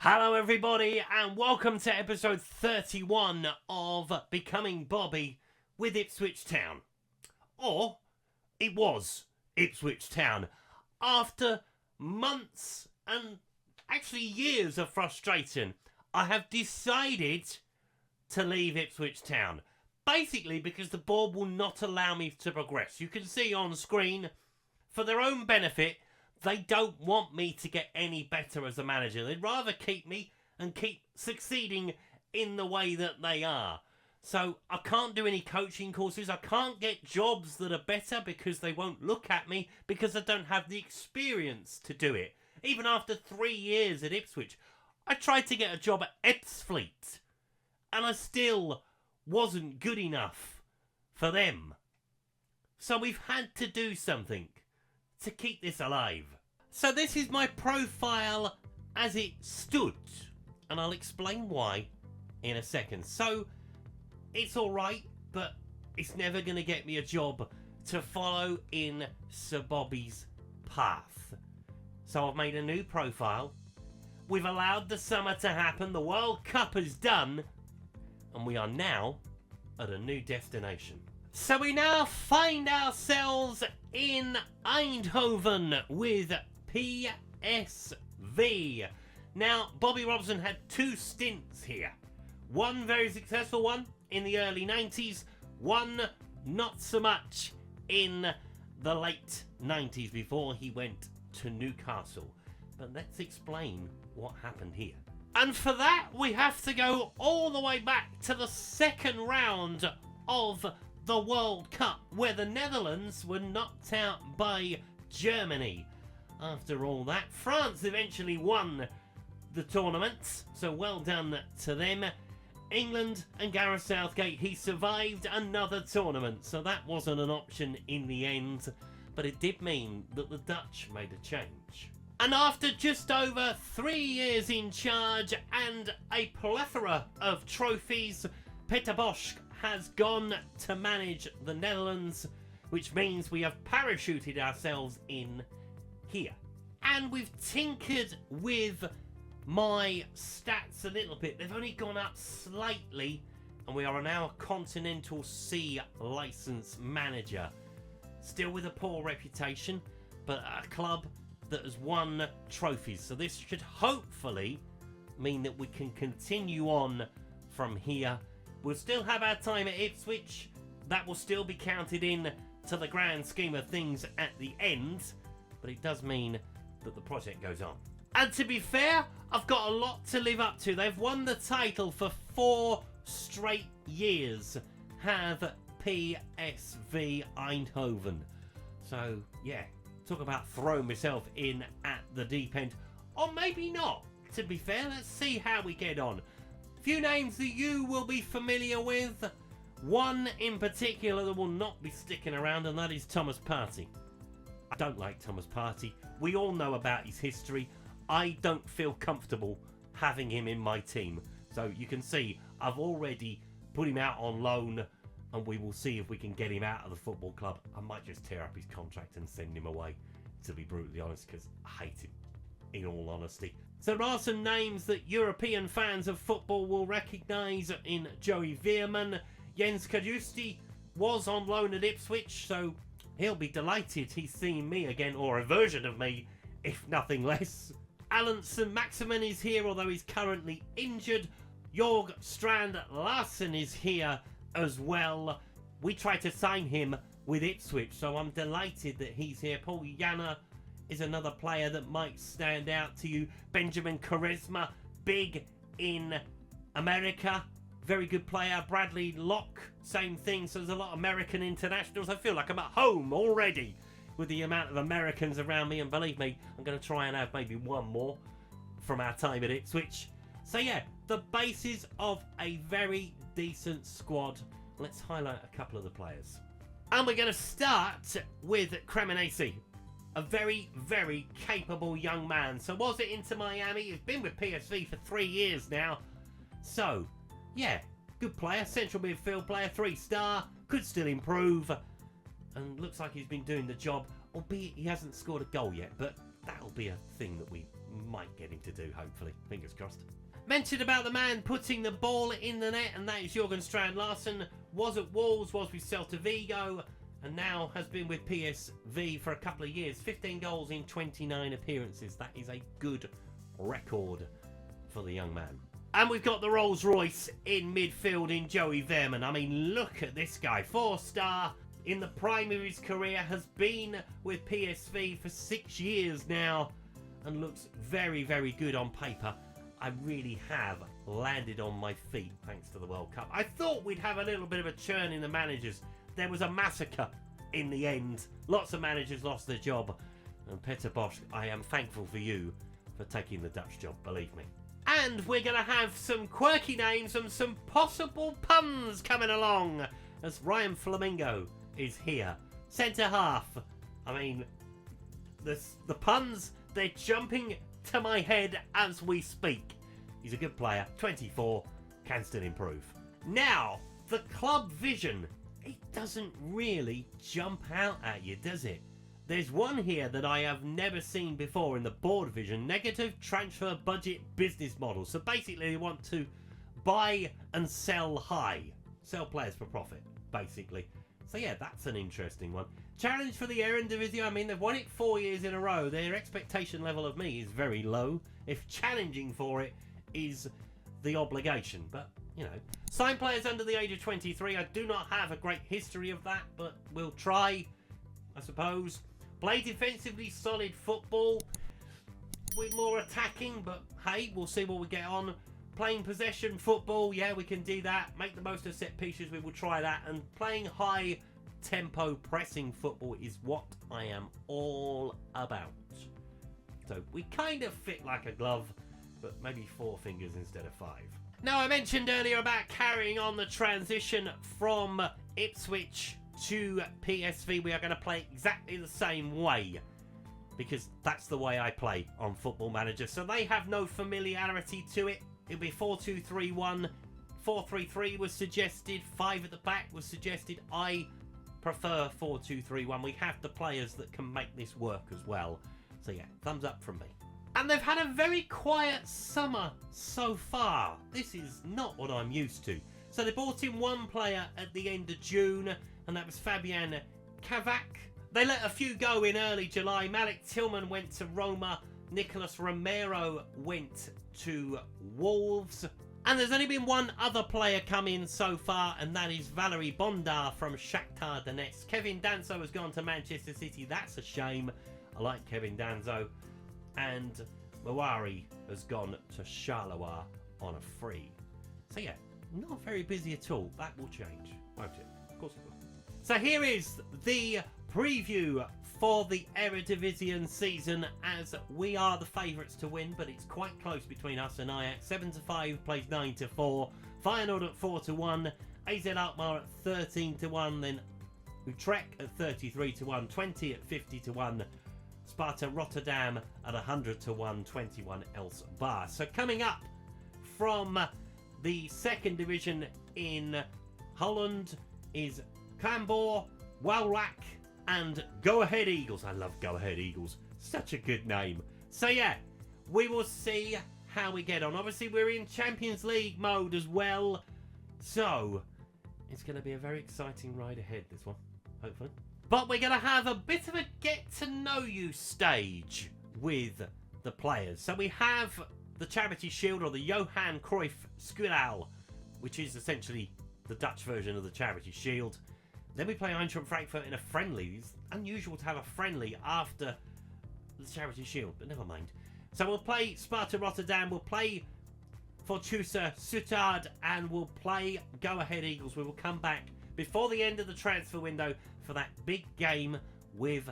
Hello everybody and welcome to episode 31 of Becoming Bobby with Ipswich Town. Or, it was Ipswich Town. After months and actually years of frustration, I have decided to leave Ipswich Town. Basically because the board will not allow me to progress. You can see on screen, for their own benefit, they don't want me to get any better as a manager. They'd rather keep me and keep succeeding in the way that they are. So I can't do any coaching courses. I can't get jobs that are better because they won't look at me because I don't have the experience to do it. Even after 3 years at Ipswich, I tried to get a job at Ipswich and I still wasn't good enough for them. So we've had to do something to keep this alive. So this is my profile as it stood, and I'll explain why in a second. So it's alright, but it's never going to get me a job to follow in Sir Bobby's path. So I've made a new profile. We've allowed the summer to happen. The World Cup is done, and we are now at a new destination. So we now find ourselves in Eindhoven with PSV. Now, Bobby Robson had 2 stints here. One very successful one in the early 90s, one not so much in the late 90s before he went to Newcastle. But let's explain what happened here. And for that, we have to go all the way back to the second round of the World Cup, where the Netherlands were knocked out by Germany. After all that, France eventually won the tournament, so well done to them. England and Gareth Southgate, he survived another tournament, so that wasn't an option in the end, but it did mean that the Dutch made a change. And after just over 3 years in charge and a plethora of trophies, Peter Bosz has gone to manage the Netherlands, which means we have parachuted ourselves in here. And we've tinkered with my stats a little bit. They've only gone up slightly, and we are now a Continental C licensed manager. Still with a poor reputation, but a club that has won trophies. So this should hopefully mean that we can continue on from here. We'll still have our time at Ipswich. That will still be counted in to the grand scheme of things at the end. But it does mean that the project goes on. And to be fair, I've got a lot to live up to. They've won the title for 4 straight years. Have PSV Eindhoven. So, yeah, talk about throwing myself in at the deep end. Or maybe not, to be fair. Let's see how we get on. Few names that you will be familiar with. One in particular that will not be sticking around, and that is Thomas Partey. I don't like Thomas Partey. We all know about his history. I don't feel comfortable having him in my team. So you can see I've already put him out on loan, and we will see if we can get him out of the football club. I might just tear up his contract and send him away, to be brutally honest, because I hate him, in all honesty. So there are some names that European fans of football will recognise in Joey Veerman. Jens Kajusti was on loan at Ipswich, so he'll be delighted he's seen me again, or a version of me, if nothing less. Alan St-Maximin is here, although he's currently injured. Jorg Strand Larsen is here as well. We tried to sign him with Ipswich, so I'm delighted that he's here. Paul Janner is another player that might stand out to you. Benjamin Charisma, big in America, very good player. Bradley Locke, same thing. So there's a lot of American internationals. I feel like I'm at home already with the amount of Americans around me, and believe me, I'm going to try and have maybe one more from our time at Ipswich. So yeah, the basis of a very decent squad. Let's highlight a couple of the players. And we're going to start with Cremonese. A very, very capable young man. So was it Inter Miami? He's been with PSV for 3 years now. So, yeah, good player. Central midfield player, 3-star. Could still improve. And looks like he's been doing the job. Albeit he hasn't scored a goal yet. But that'll be a thing that we might get him to do, hopefully. Fingers crossed. Mentioned about the man putting the ball in the net, and that is Jürgen Strand Larsen. Was at Wolves, was with Celta Vigo, and now has been with PSV for a couple of years. 15 goals in 29 appearances. That is a good record for the young man. And we've got the Rolls Royce in midfield in Joey Veerman. I mean, look at this guy. 4-star in the prime of his career, has been with PSV for 6 years now, and looks very, very good on paper. I really have landed on my feet thanks to the World Cup. I thought we'd have a little bit of a churn in the managers. There was a massacre in the end. Lots of managers lost their job. And Peter Bosz, I am thankful for you for taking the Dutch job, believe me. And we're going to have some quirky names and some possible puns coming along as Ryan Flamingo is here. Centre half. I mean, the puns, they're jumping to my head as we speak. He's a good player. 24. Can still improve. Now, the club vision. It doesn't really jump out at you, does it? There's one here that I have never seen before in the board vision. Negative transfer budget business model. So basically they want to buy and sell high. Sell players for profit, basically. So yeah, that's an interesting one. Challenge for the Eredivisie. I mean, they've won it 4 years in a row. Their expectation level of me is very low. If challenging for it is the obligation. But, you know. Sign players under the age of 23. I do not have a great history of that, but we'll try, I suppose. Play defensively solid football. With more attacking, but hey, we'll see what we get on. Playing possession football, yeah, we can do that. Make the most of set pieces, we will try that. And playing high tempo pressing football is what I am all about. So we kind of fit like a glove, but maybe 4 fingers instead of 5. Now, I mentioned earlier about carrying on the transition from Ipswich to PSV. We are going to play exactly the same way, because that's the way I play on Football Manager. So they have no familiarity to it. It'll be 4-2-3-1. 4-3-3 was suggested. 5 at the back was suggested. I prefer 4-2-3-1. We have the players that can make this work as well. So yeah, thumbs up from me. And they've had a very quiet summer so far. This is not what I'm used to. So they brought in one player at the end of June, and that was Fabian Kavak. They let a few go in early July. Malik Tillman went to Roma. Nicolas Romero went to Wolves. And there's only been one other player come in so far, and that is Valery Bondar from Shakhtar Donetsk. Kevin Danso has gone to Manchester City. That's a shame. I like Kevin Danso. And Mawari has gone to Charleroi on a free. So yeah, not very busy at all. That will change, won't it? Of course it will. So here is the preview for the Eredivisie season, as we are the favourites to win, but it's quite close between us and Ajax. 7-5 plays 9-4. Feyenoord at 4-1. AZ Alkmaar at 13-1. Then Utrecht at 33-1. 20 at 50-1. Sparta Rotterdam at 100-1, 21 else bar. So coming up from the second division in Holland is Cambuur, Walrak and Go Ahead Eagles. I love Go Ahead Eagles. Such a good name. So yeah, we will see how we get on. Obviously we're in Champions League mode as well. So it's going to be a very exciting ride ahead, this one, hopefully. But we're going to have a bit of a get-to-know-you stage with the players. So we have the Charity Shield, or the Johan Cruyff Squirrel, which is essentially the Dutch version of the Charity Shield. Then we play Eintracht Frankfurt in a friendly. It's unusual to have a friendly after the Charity Shield, but never mind. So we'll play Sparta Rotterdam, we'll play Fortuna Sittard, and we'll play Go Ahead Eagles. We will come back before the end of the transfer window for that big game with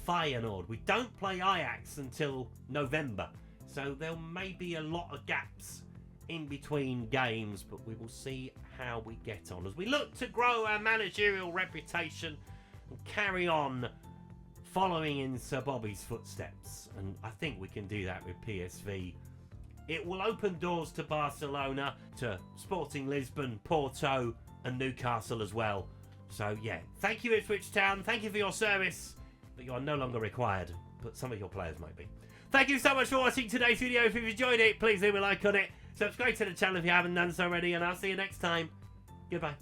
Feyenoord. We don't play Ajax until November, so there may be a lot of gaps in between games, but we will see how we get on as we look to grow our managerial reputation and carry on following in Sir Bobby's footsteps. And I think we can do that with PSV. It will open doors to Barcelona, to Sporting Lisbon, Porto and Newcastle as well. So yeah, thank you Ipswich Town, thank you for your service, but you are no longer required, but some of your players might be. Thank you so much for watching today's video. If you've enjoyed it, please leave a like on it. Subscribe to the channel if you haven't done so already, and I'll see you next time. Goodbye.